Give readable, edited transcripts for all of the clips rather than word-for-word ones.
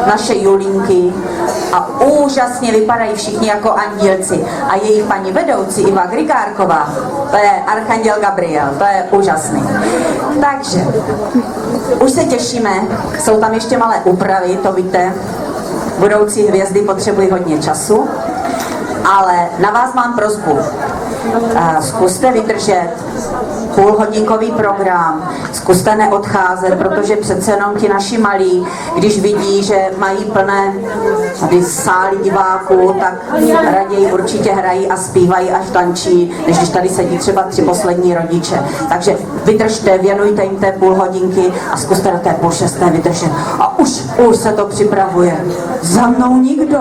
naše Julinky a úžasně vypadají všichni jako andělci. A jejich paní vedoucí Iva Grigárková, to je archanděl Gabriel, to je úžasný. Takže už se těšíme, jsou tam ještě malé úpravy, to víte, budoucí hvězdy potřebují hodně času, ale na vás mám prosbu. Zkuste vydržet půlhodinkový program, zkuste neodcházet, protože přece jenom ti naši malí, když vidí, že mají plné sály diváků, tak raději určitě hrají a zpívají až tančí, než když tady sedí třeba 3 poslední rodiče. Takže vydržte, věnujte jim té půlhodinky a zkuste do té 5:30 vydržet. A už se to připravuje. Za mnou nikdo.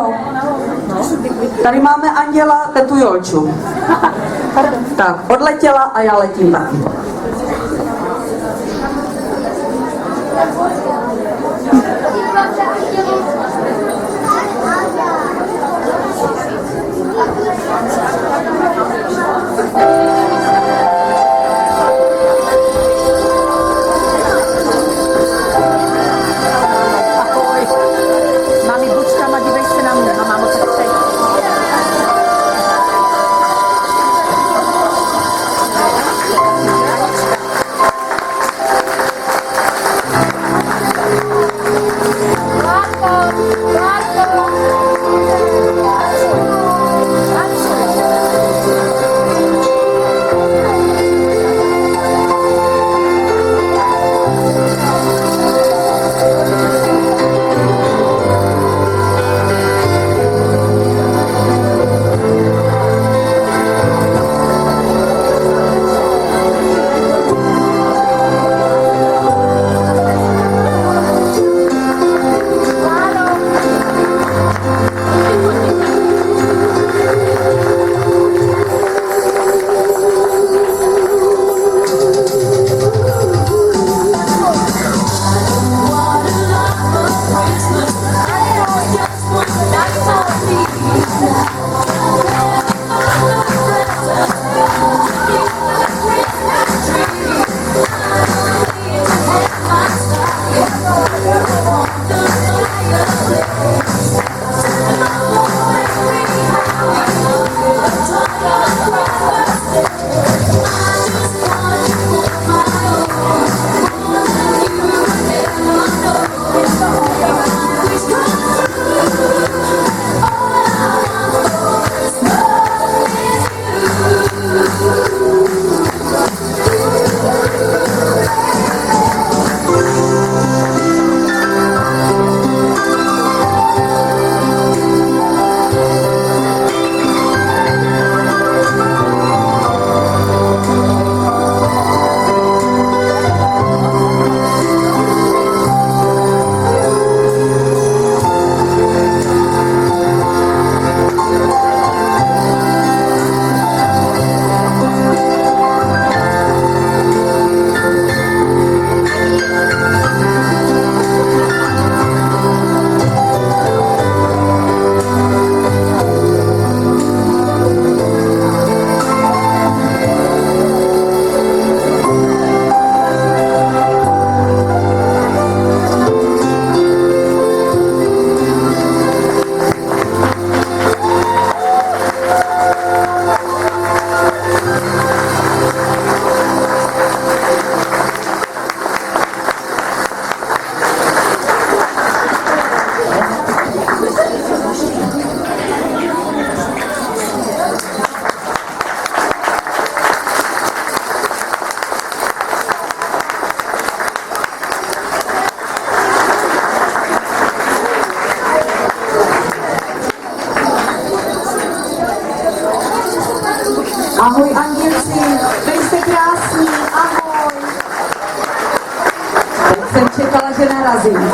Tady máme Anděla, tetu Jolču. Tak, odletěla a já letím taky. Mami, buď tam a dívej se na mě, mámo, co chceš. Ahoj andělci, jste krásní, ahoj. Teď jsem čekala, že narazím.